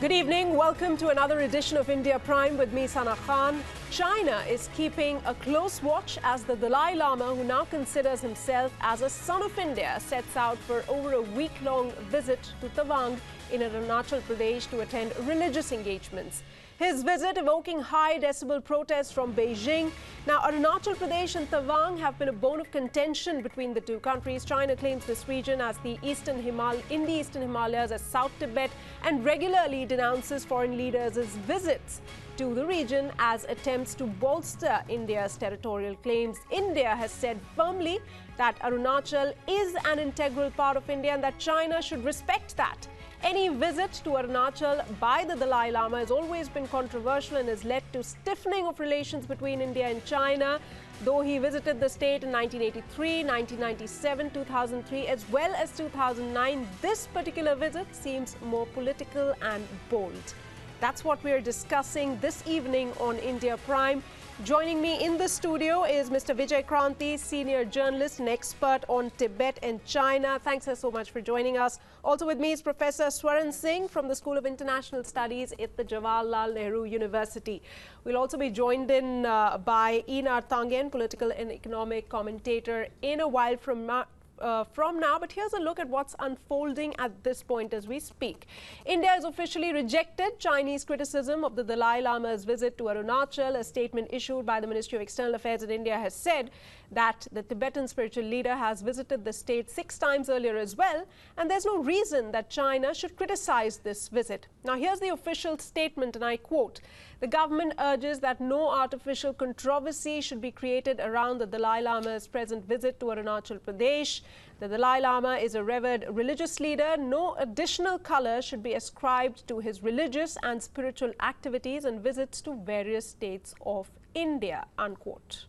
Good evening. Welcome to another edition of India Prime with me, Sana Khan. China is keeping a close watch as the Dalai Lama, who now considers himself as a son of India, sets out for over a week-long visit to Tawang in Arunachal Pradesh to attend religious engagements. His visit evoking high decibel protests from Beijing. Now, Arunachal Pradesh and Tawang have been a bone of contention between the two countries. China claims this region as in the Eastern Himalayas as South Tibet and regularly denounces foreign leaders' visits to the region as attempts to bolster India's territorial claims. India has said firmly that Arunachal is an integral part of India and that China should respect that. Any visit to Arunachal by the Dalai Lama has always been controversial and has led to stiffening of relations between India and China. Though he visited the state in 1983, 1997, 2003 as well as 2009, this particular visit seems more political and bold. That's what we're discussing this evening on India Prime. Joining me in the studio is Mr. Vijay Kranti, senior journalist and expert on Tibet and China. Thanks so much for joining us. Also with me is Professor Swaran Singh from the School of International Studies at the Jawaharlal Nehru University. We'll also be joined in by Enar Tangen, political and economic commentator, in a while from now. But here's a look at what's unfolding at this point as we speak. India has officially rejected Chinese criticism of the Dalai Lama's visit to Arunachal. A statement issued by the Ministry of External Affairs in India has said that the Tibetan spiritual leader has visited the state 6 times earlier as well, and there's no reason that China should criticize this visit. Now, here's the official statement, and I quote, "The government urges that no artificial controversy should be created around the Dalai Lama's present visit to Arunachal Pradesh. The Dalai Lama is a revered religious leader. No additional color should be ascribed to his religious and spiritual activities and visits to various states of India," unquote.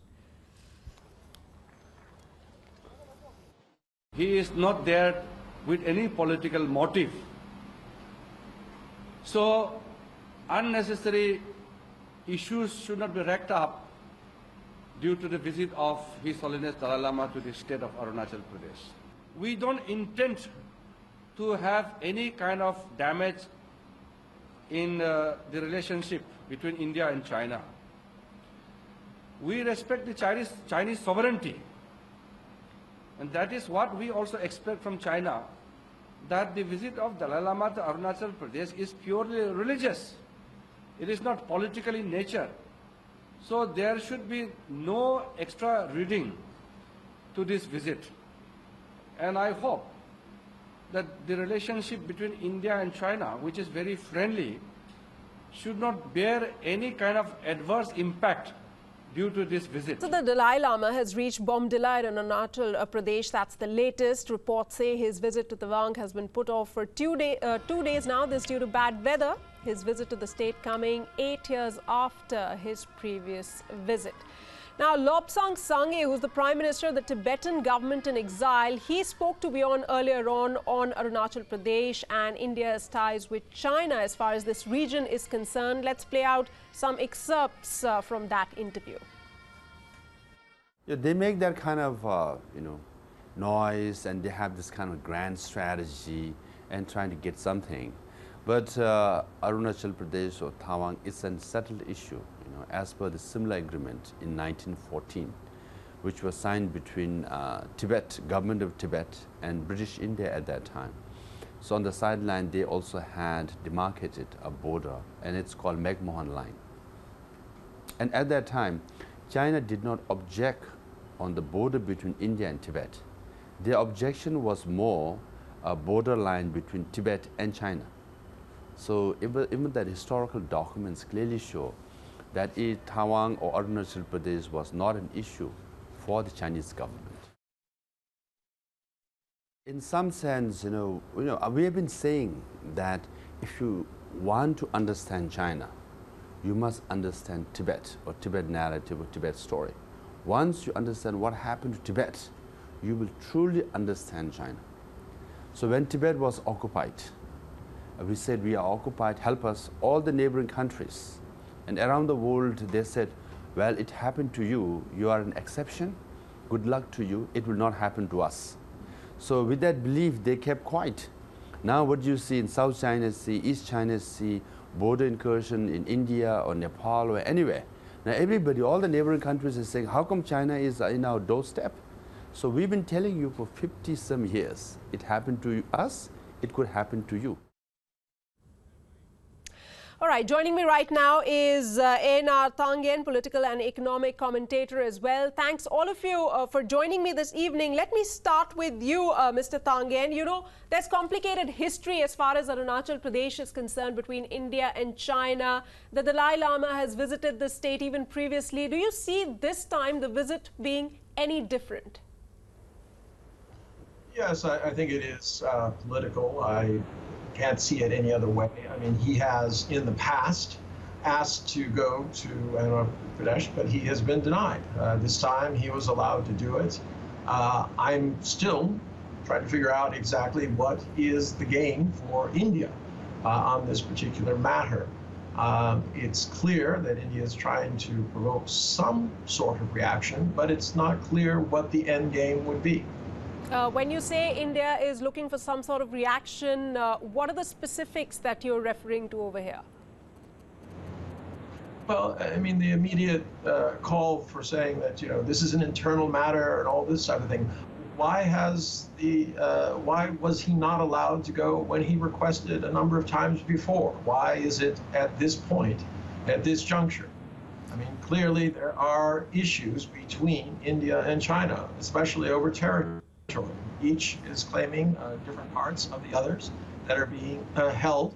He is not there with any political motive. So, unnecessary issues should not be racked up due to the visit of His Holiness Dalai Lama to the state of Arunachal Pradesh. We don't intend to have any kind of damage in the relationship between India and China. We respect the Chinese sovereignty, and that is what we also expect from China, that the visit of Dalai Lama to Arunachal Pradesh is purely religious. It is not political in nature. So there should be no extra reading to this visit. And I hope that the relationship between India and China, which is very friendly, should not bear any kind of adverse impact due to this visit. So the Dalai Lama has reached Bomdila in Arunachal Pradesh. That's the latest. Reports say his visit to Tawang has been put off for 2 days now. This due to bad weather. His visit to the state coming 8 years after his previous visit. Now, Lobsang Sangye, who's the Prime Minister of the Tibetan government in exile, he spoke to WION earlier on Arunachal Pradesh and India's ties with China as far as this region is concerned. Let's play out some excerpts from that interview. Yeah, they make that kind of, noise, and they have this kind of grand strategy and trying to get something. But Arunachal Pradesh or Tawang is a settled issue, as per the similar agreement in 1914, which was signed between Tibet, government of Tibet, and British India at that time. So on the sideline, they also had demarcated a border, and it's called McMahon Line. And at that time, China did not object on the border between India and Tibet. Their objection was more a borderline between Tibet and China. So even that historical documents clearly show that Tawang or Arunachal Pradesh was not an issue for the Chinese government. In some sense, we have been saying that if you want to understand China, you must understand Tibet or Tibet narrative or Tibet story. Once you understand what happened to Tibet, you will truly understand China. So when Tibet was occupied, we said, we are occupied, help us, all the neighboring countries. And around the world, they said, well, it happened to you, you are an exception, good luck to you, it will not happen to us. So with that belief, they kept quiet. Now what you see in South China Sea, East China Sea, border incursion in India or Nepal or anywhere. Now everybody, all the neighboring countries is saying, how come China is in our doorstep? So we've been telling you for 50 some years, it happened to us, it could happen to you. All right, joining me right now is A.N.R. Tawang, political and economic commentator as well. Thanks all of you for joining me this evening. Let me start with you, Mr. Tawang. You know, there's complicated history as far as Arunachal Pradesh is concerned between India and China. The Dalai Lama has visited the state even previously. Do you see this time the visit being any different? Yes, I think it is political. I can't see it any other way. I mean, he has in the past asked to go to Arunachal Pradesh, but he has been denied. This time he was allowed to do it. I'm still trying to figure out exactly what is the game for India on this particular matter. It's clear that India is trying to provoke some sort of reaction, but it's not clear what the end game would be. When you say India is looking for some sort of reaction, what are the specifics that you're referring to over here? Well, I mean, the immediate call for saying that, you know, this is an internal matter and all this type of thing. Why was he not allowed to go when he requested a number of times before? Why is it at this point, at this juncture? I mean, clearly there are issues between India and China, especially over territory. Each is claiming different parts of the others that are being held.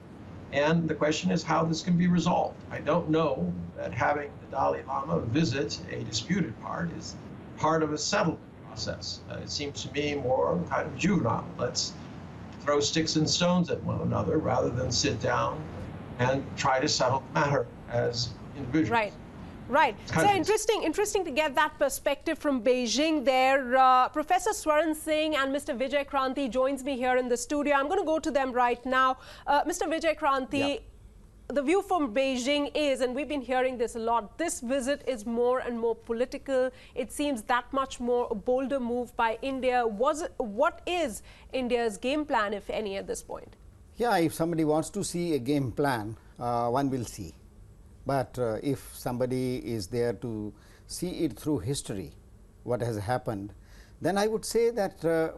And the question is how this can be resolved. I don't know that having the Dalai Lama visit a disputed part is part of a settlement process. It seems to me more kind of juvenile. Let's throw sticks and stones at one another rather than sit down and try to settle the matter as individuals. Right. Right. So interesting to get that perspective from Beijing there. Professor Swaran Singh and Mr. Vijay Kranti joins me here in the studio. I'm going to go to them right now. Mr. Vijay Kranti, the view from Beijing is, and we've been hearing this a lot, this visit is more and more political. It seems that much more a bolder move by India. What is India's game plan, if any, at this point? Yeah, if somebody wants to see a game plan, one will see. But if somebody is there to see it through history, what has happened, then I would say that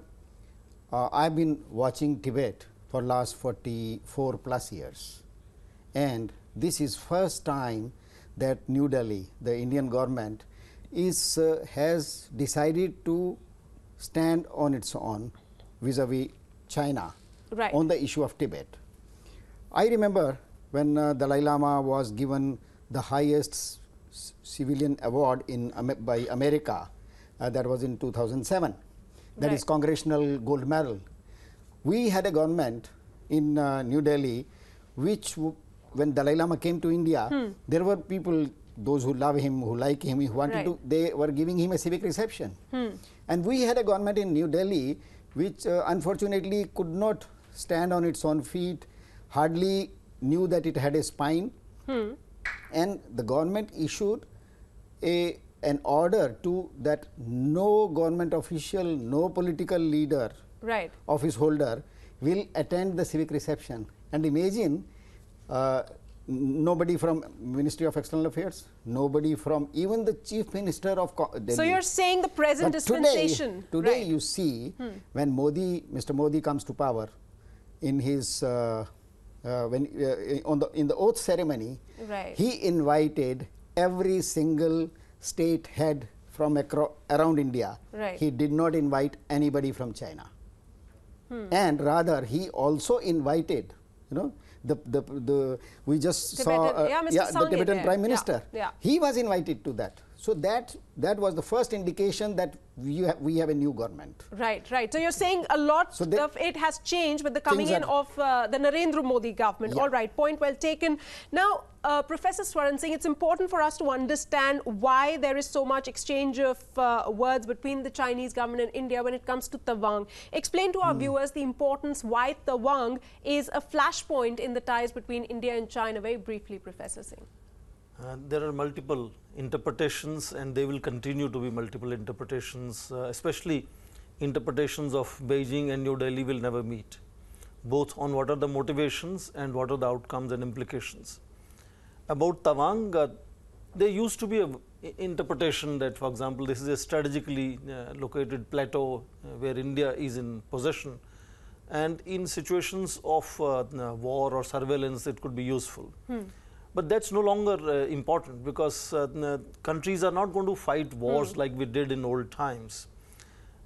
I've been watching Tibet for last 44 plus years. And this is first time that New Delhi, the Indian government, has decided to stand on its own vis-a-vis China on the issue of Tibet. I remember when Dalai Lama was given the highest civilian award by America, that was in 2007, that is Congressional Gold Medal. We had a government in New Delhi which, when Dalai Lama came to India, there were people, those who love him, who like him, who wanted to, they were giving him a civic reception. And we had a government in New Delhi which unfortunately could not stand on its own feet, hardly knew that it had a spine, and the government issued an order to that no government official, no political leader, office holder will attend the civic reception. And imagine nobody from Ministry of External Affairs, nobody from even the Chief Minister of Delhi. So you're saying the present dispensation. Today you see when Mr. Modi comes to power, in his in the oath ceremony, he invited every single state head from around India. He did not invite anybody from China, and rather he also invited, you know, we just saw the Tibetan Prime Minister. He was invited to that. So that was the first indication that we have a new government. Right. So you're saying a lot of it has changed with the coming in of the Narendra Modi government. All right, point well taken. Now, Professor Swaran Singh, it's important for us to understand why there is so much exchange of words between the Chinese government and India when it comes to Tawang. Explain to our viewers the importance why Tawang is a flashpoint in the ties between India and China. Very briefly, Professor Singh. There are multiple interpretations, and they will continue to be multiple interpretations, especially interpretations of Beijing and New Delhi will never meet. both on what are the motivations and what are the outcomes and implications. About Tawang, there used to be an interpretation that, for example, this is a strategically located plateau where India is in possession, and in situations of war or surveillance it could be useful. But that's no longer important, because countries are not going to fight wars like we did in old times.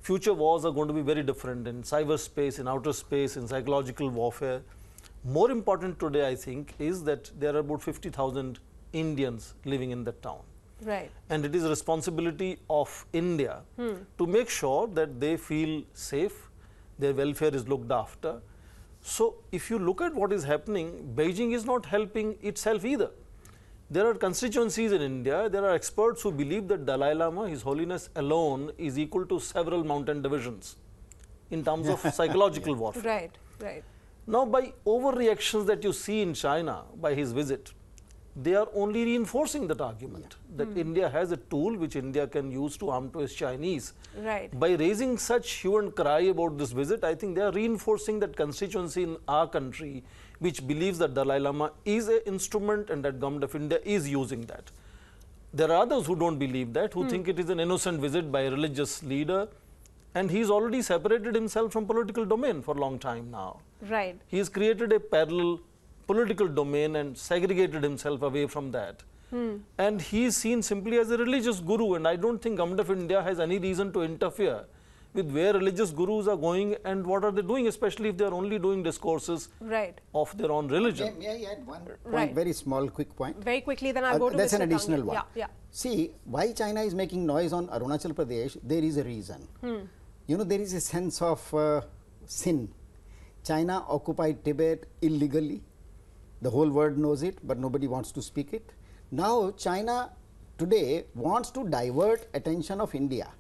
Future wars are going to be very different in cyberspace, in outer space, in psychological warfare. More important today, I think, is that there are about 50,000 Indians living in that town. Right. And it is a responsibility of India to make sure that they feel safe, their welfare is looked after. So, if you look at what is happening, Beijing is not helping itself either. There are constituencies in India, there are experts who believe that Dalai Lama, His Holiness alone, is equal to several mountain divisions in terms of psychological warfare. Right, right. Now, by overreactions that you see in China by his visit, they are only reinforcing that argument that India has a tool which India can use to arm to its Chinese. Right. By raising such hue and cry about this visit, I think they are reinforcing that constituency in our country which believes that Dalai Lama is an instrument and that government of India is using that. There are others who don't believe that, who think it is an innocent visit by a religious leader, and he's already separated himself from political domain for a long time now. Right. He has created a parallel political domain and segregated himself away from that. And he is seen simply as a religious guru, and I don't think government of India has any reason to interfere with where religious gurus are going and what are they doing, especially if they are only doing discourses of their own religion. May I add one point, very small, quick point? Very quickly, then I'll go to that's Mr. an additional Tawang. one. Yeah. See, why China is making noise on Arunachal Pradesh, there is a reason. You know, there is a sense of sin. China occupied Tibet illegally. The whole world knows it, but nobody wants to speak it. Now, China today wants to divert attention of India.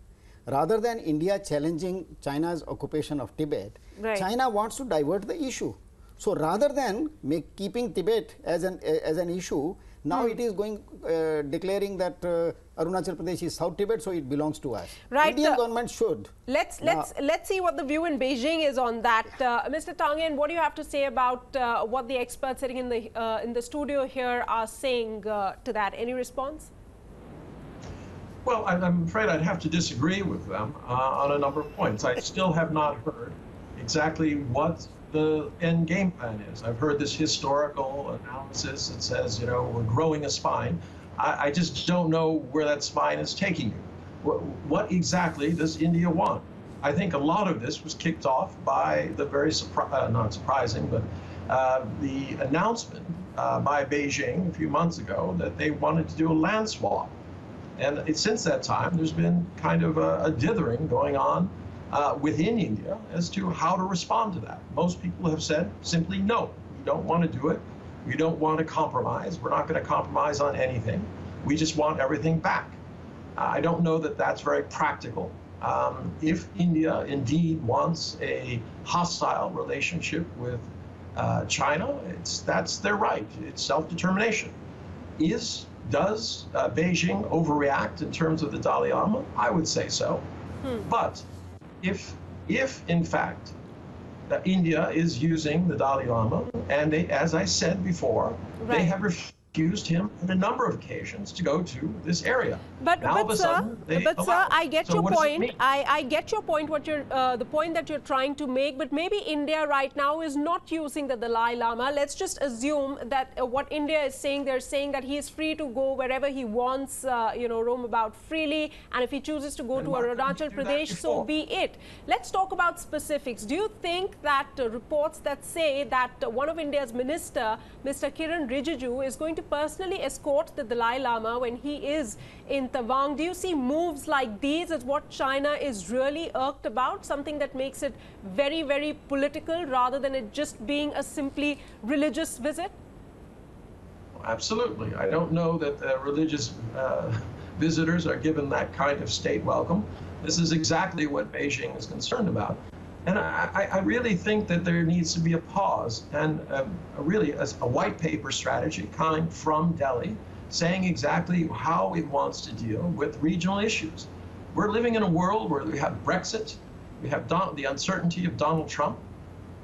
Rather than India challenging China's occupation of Tibet, China wants to divert the issue. So, rather than keeping Tibet as an issue, now it is going declaring that Arunachal Pradesh is South Tibet, so it belongs to us. Right. Indian government should. Let's see what the view in Beijing is on that. Mr. Tawang, what do you have to say about what the experts sitting in the studio here are saying to that? Any response? Well, I'm afraid I'd have to disagree with them on a number of points. I still have not heard exactly what the end game plan is. I've heard this historical analysis that says, you know, we're growing a spine. I just don't know where that spine is taking you. What exactly does India want? I think a lot of this was kicked off by the very, not surprising, but the announcement by Beijing a few months ago that they wanted to do a land swap. And since that time, there's been kind of a dithering going on within India as to how to respond to that. Most people have said simply no, we don't want to do it. We don't want to compromise. We're not going to compromise on anything. We just want everything back. I don't know that that's very practical. If India indeed wants a hostile relationship with China, that's their right. It's self-determination. Does Beijing overreact in terms of the Dalai Lama? I would say so. But if in fact India is using the Dalai Lama, and they, as I said before, they have refused him on a number of occasions to go to this area. But sir, I get your point. I get your point. What you're the point that you're trying to make. But maybe India right now is not using the Dalai Lama. Let's just assume that what India is saying, they're saying that he is free to go wherever he wants, you know, roam about freely. And if he chooses to go to Arunachal Pradesh, so be it. Let's talk about specifics. Do you think that reports that say that one of India's minister, Mr. Kiran Rijiju, is going to personally escort the Dalai Lama when he is in Tawang? Do you see moves like these as what China is really irked about, something that makes it very, very political rather than it just being a simply religious visit? Absolutely. I don't know that religious visitors are given that kind of state welcome. This is exactly what Beijing is concerned about. And I really think that there needs to be a pause and really a white paper strategy coming from Delhi saying exactly how it wants to deal with regional issues. We're living in a world where we have Brexit, we have the uncertainty of Donald Trump,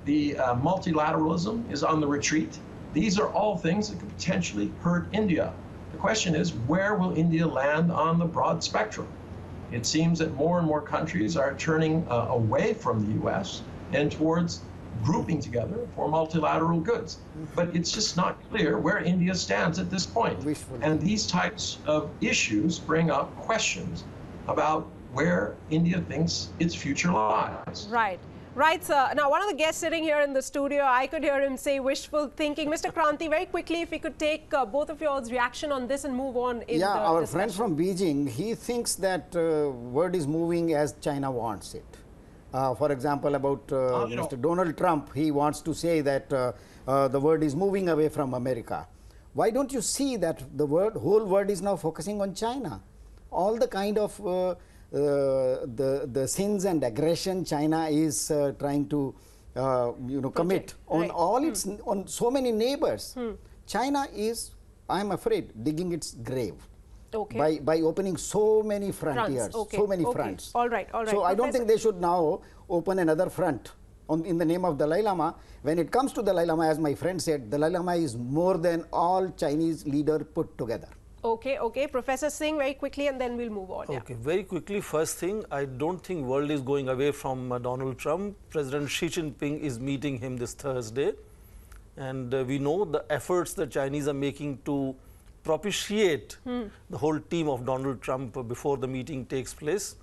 The multilateralism is on the retreat. These are all things that could potentially hurt India. The question is, where will India land on the broad spectrum? It seems that more and more countries are turning away from the U.S. and towards grouping together for multilateral goods. But it's just not clear where India stands at this point. And these types of issues bring up questions about where India thinks its future lies. Right. Right, sir. Now, one of the guests sitting here in the studio, I could hear him say wishful thinking. Mr. Kranti, very quickly, if we could take both of y'all's reaction on this and move on in our discussion. friend from Beijing, he thinks that world is moving as China wants it. For example, about Mr. Donald Trump, he wants to say that the world is moving away from America. Why don't you see that the whole world is now focusing on China? All the kind of the sins and aggression China is trying to commit on all its on so many neighbors. China is, I am afraid, digging its grave by opening so many frontiers, so many fronts. All right, all right. So I don't think they should now open another front in the name of Dalai Lama. When it comes to Dalai Lama, as my friend said, Dalai Lama is more than all Chinese leaders put together. Okay, okay. Professor Singh, very quickly, and then we'll move on. Okay, very quickly. First thing, I don't think world is going away from Donald Trump. President Xi Jinping is meeting him this Thursday, and we know the efforts the Chinese are making to propitiate the whole team of Donald Trump before the meeting takes place.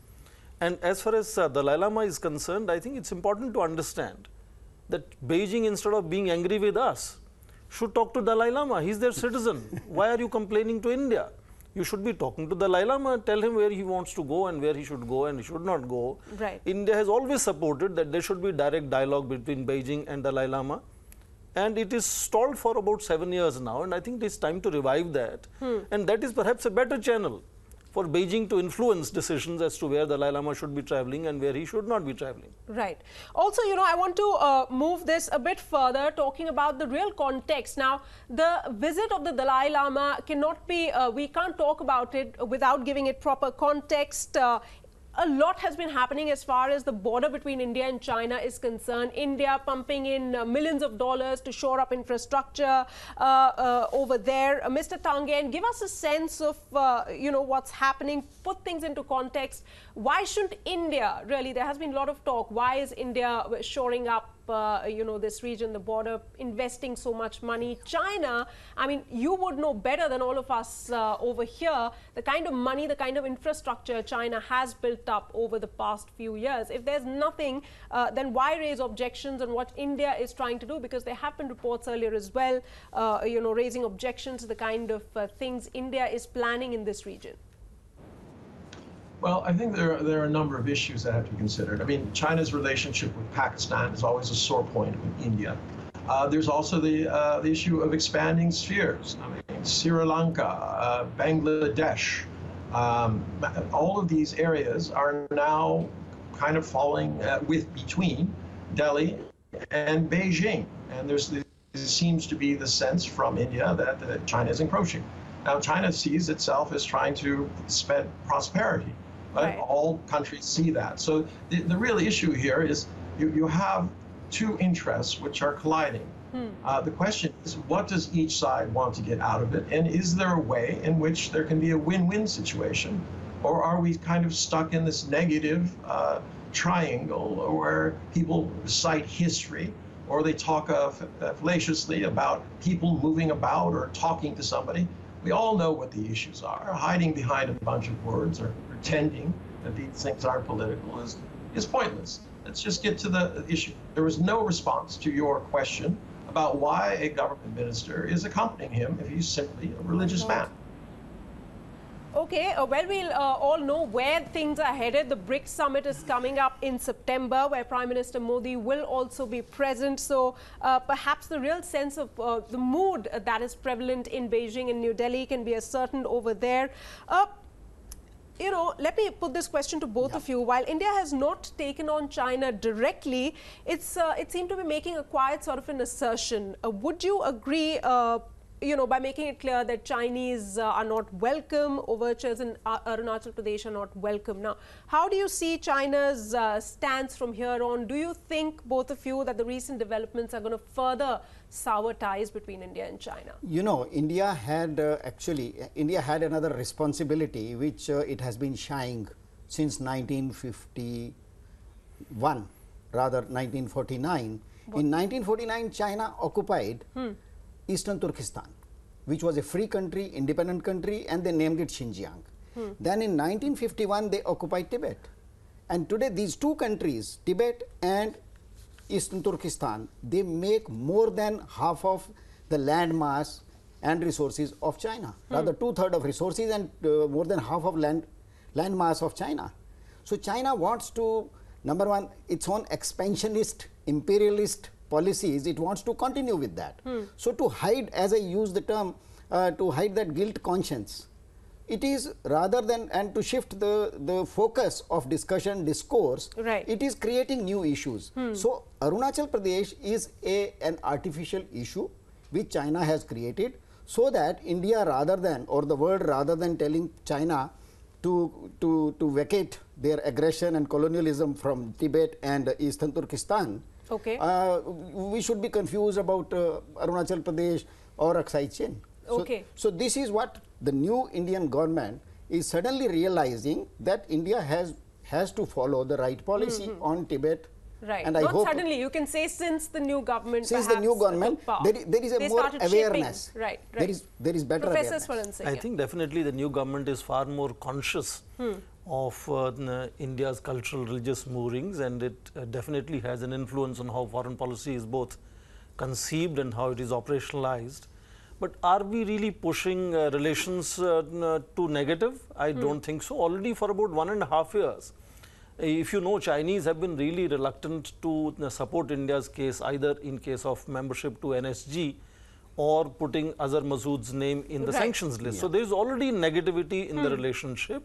And as far as Dalai Lama is concerned, I think it's important to understand that Beijing, instead of being angry with us, should talk to Dalai Lama. He's their citizen. Why are you complaining to India? You should be talking to Dalai Lama, tell him where he wants to go and where he should go and he should not go. Right. India has always supported that there should be direct dialogue between Beijing and Dalai Lama. And it is stalled for about 7 years now, and I think it is time to revive that. And that is perhaps a better channel for Beijing to influence decisions as to where Dalai Lama should be traveling and where he should not be traveling. Right. Also, I want to move this a bit further, talking about the real context. Now, the visit of the Dalai Lama cannot be, we can't talk about it without giving it proper context. A lot has been happening as far as the border between India and China is concerned. India pumping in millions of dollars to shore up infrastructure over there. Mr. Tangen, give us a sense of, what's happening, put things into context. Why shouldn't India, really, there has been a lot of talk, why is India shoring up this region, the border, investing so much money? China, I mean, you would know better than all of us over here, the kind of money, the kind of infrastructure China has built up over the past few years. If there's nothing, then why raise objections on what India is trying to do? Because there have been reports earlier as well, raising objections to the kind of things India is planning in this region. Well, I think there are a number of issues that have to be considered. I mean, China's relationship with Pakistan is always a sore point with India. There's also the issue of expanding spheres. I mean, Sri Lanka, Bangladesh, all of these areas are now kind of falling between Delhi and Beijing. And there seems to be the sense from India that China is encroaching. Now, China sees itself as trying to spread prosperity. Right? All countries see that. So the real issue here is you have two interests which are colliding. The question is, what does each side want to get out of it? And is there a way in which there can be a win-win situation? Or are we kind of stuck in this negative triangle where people cite history, or they talk fallaciously about people moving about or talking to somebody? We all know what the issues are. Hiding behind a bunch of words or pretending that these things are political is pointless. Let's just get to the issue. There was no response to your question about why a government minister is accompanying him if he's simply a religious man. Okay, well, we'll all know where things are headed. The BRICS summit is coming up in September, where Prime Minister Modi will also be present. So perhaps the real sense of the mood that is prevalent in Beijing and New Delhi can be ascertained over there. Let me put this question to both of you. While India has not taken on China directly, it seemed to be making a quiet sort of an assertion. Would you agree, by making it clear that Chinese are not welcome, overtures in Arunachal Pradesh are not welcome. Now, how do you see China's stance from here on? Do you think, both of you, that the recent developments are going to further sour ties between India and China? You know, India had India had another responsibility which it has been shying since 1951, rather 1949. In 1949, China occupied Eastern Turkestan, which was a free country, independent country, and they named it Xinjiang. Then in 1951, they occupied Tibet. And today, these two countries, Tibet and Eastern Turkestan, they make more than half of the land mass and resources of China, rather 2/3 of resources and more than half of land mass of China. So China wants to, number one, its own expansionist, imperialist policies, it wants to continue with that. So to hide, as I use the term, to hide that guilt conscience, it is rather than, and to shift the focus of discussion, discourse, it is creating new issues. So Arunachal Pradesh is an artificial issue which China has created, so that India rather than, or the world rather than telling China to vacate their aggression and colonialism from Tibet and Eastern Turkestan, we should be confused about Arunachal Pradesh or Aksai Chin. So this is what the new Indian government is suddenly realizing, that India has to follow the right policy on Tibet. And not suddenly, you can say since the new government. Since the new government, there is a more awareness. There is better awareness. I think definitely the new government is far more conscious of India's cultural religious moorings, and it definitely has an influence on how foreign policy is both conceived and how it is operationalized. But are we really pushing relations to negative? I don't think so. Already for about 1.5 years, if you know, Chinese have been really reluctant to support India's case, either in case of membership to NSG or putting Azhar Masood's name in the sanctions list. So there is already negativity in the relationship.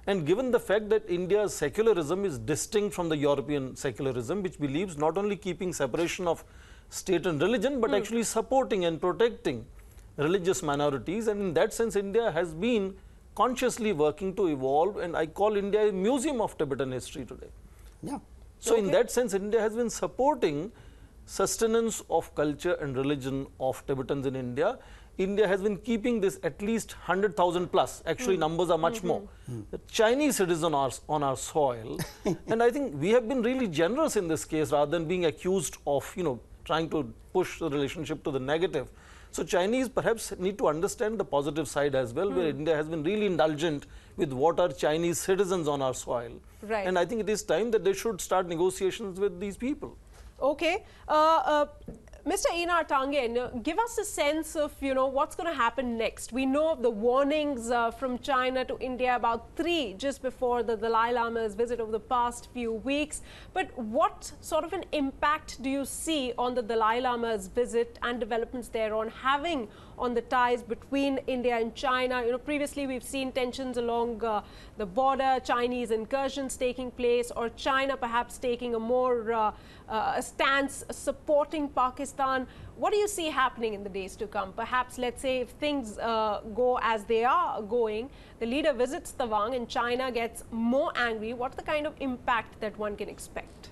And given the fact that India's secularism is distinct from the European secularism, which believes not only keeping separation of state and religion, but actually supporting and protecting religious minorities, and in that sense India has been consciously working to evolve, and I call India a museum of Tibetan history today. So in that sense, India has been supporting sustenance of culture and religion of Tibetans in India. India has been keeping this at least 100,000 plus, actually numbers are much more, the Chinese citizens on our soil. And I think we have been really generous in this case, rather than being accused of, trying to push the relationship to the negative. So Chinese perhaps need to understand the positive side as well, where India has been really indulgent with what are Chinese citizens on our soil. And I think it is time that they should start negotiations with these people. Mr. Einar Tangen, give us a sense of, what's going to happen next. We know of the warnings from China to India, about 3 just before the Dalai Lama's visit over the past few weeks. But what sort of an impact do you see on the Dalai Lama's visit and developments thereon having on the ties between India and China? Previously we've seen tensions along the border, Chinese incursions taking place, or China perhaps taking a more a stance supporting Pakistan. What do you see happening in the days to come? Perhaps, let's say, if things go as they are going, the leader visits Tawang and China gets more angry. What's the kind of impact that one can expect?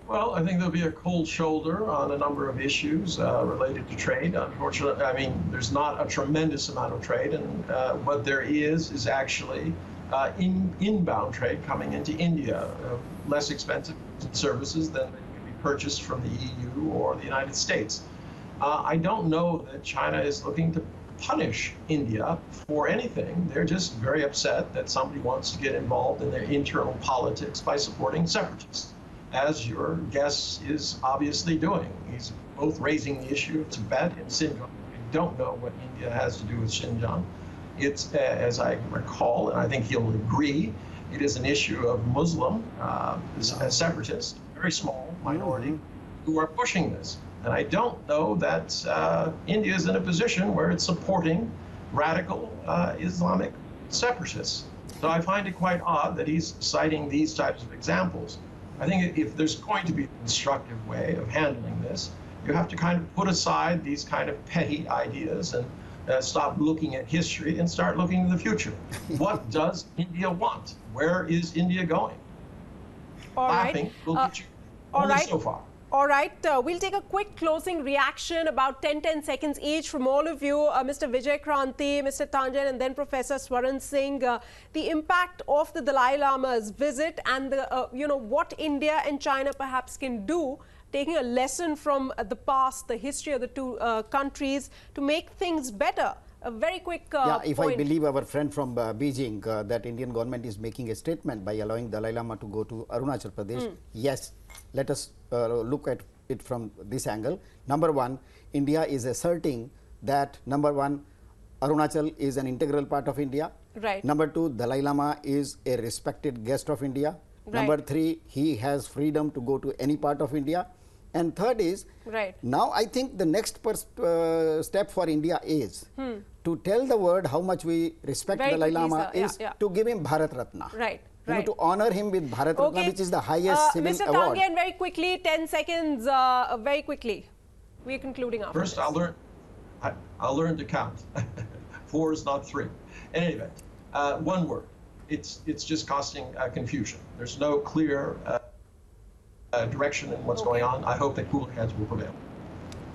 Well, I think there'll be a cold shoulder on a number of issues related to trade. Unfortunately, I mean, there's not a tremendous amount of trade, and what there is actually inbound trade coming into India, less expensive services than can be purchased from the EU or the United States. I don't know that China is looking to punish India for anything. They're just very upset that somebody wants to get involved in their internal politics by supporting separatists, as your guest is obviously doing. He's both raising the issue of Tibet and Xinjiang. I don't know what India has to do with Xinjiang. It's, as I recall, and I think he'll agree, it is an issue of Muslim separatists, very small minority, who are pushing this. And I don't know that India is in a position where it's supporting radical Islamic separatists. So I find it quite odd that he's citing these types of examples. I think if there's going to be a constructive way of handling this, You have to kind of put aside these kind of petty ideas and stop looking at history and start looking to the future. What does India want? Where is India going? All Laughing right. will get you all only right. so far. All right, we'll take a quick closing reaction, about 10 seconds each from all of you, Mr. Vijay Kranti, Mr. Tanjan, and then Professor Swaran Singh. The impact of the Dalai Lama's visit and the, what India and China perhaps can do, taking a lesson from the past, the history of the two countries to make things better. A very quick if point. I believe our friend from Beijing, that Indian government is making a statement by allowing Dalai Lama to go to Arunachal Pradesh, yes, let us look at it from this angle. Number one, India is asserting that, number one, Arunachal is an integral part of India. Right. Number two, Dalai Lama is a respected guest of India. Right. Number three, he has freedom to go to any part of India. And third is, now I think the next step for India is to tell the world how much we respect Dalai Lama is to give him Bharat Ratna. Right. To honor him with Bharat Ratna, which is the highest civil Mr. award. Tangian, very quickly, 10 seconds, very quickly. We're concluding after First, this. I'll learn to count. 4 is not 3. In any event, one word. It's just causing confusion. There's no clear direction in what's going on. I hope that cooler heads will prevail.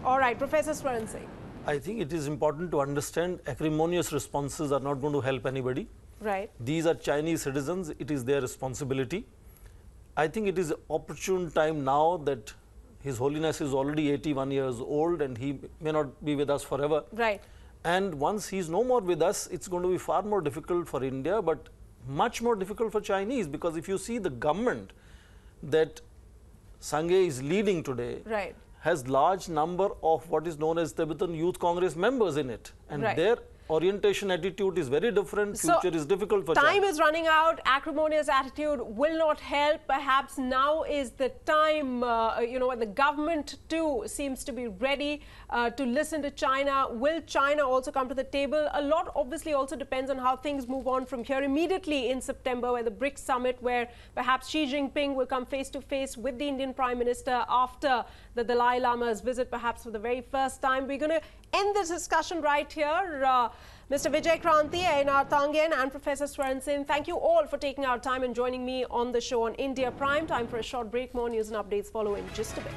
All right, Professor Swaran Singh. I think it is important to understand acrimonious responses are not going to help anybody. Right. These are Chinese citizens. It is their responsibility. I think it is opportune time now that His Holiness is already 81 years old and he may not be with us forever. Right. And once he's no more with us, it's going to be far more difficult for India, but much more difficult for Chinese, because if you see the government that Sangye is leading today, has large number of what is known as Tibetan Youth Congress members in it, and their orientation attitude is very different. Future is difficult for China. Time is running out. Acrimonious attitude will not help. Perhaps now is the time, when the government too seems to be ready to listen to China. Will China also come to the table? A lot obviously also depends on how things move on from here. Immediately in September, where the BRICS summit, where perhaps Xi Jinping will come face to face with the Indian Prime Minister after the Dalai Lama's visit, perhaps for the very first time. We're going to end this discussion right here. Mr. Vijay Kranti, A.N.R. Tangian and Professor Swaran Singh, thank you all for taking our time and joining me on the show on India Prime. Time for a short break. More news and updates follow in just a bit.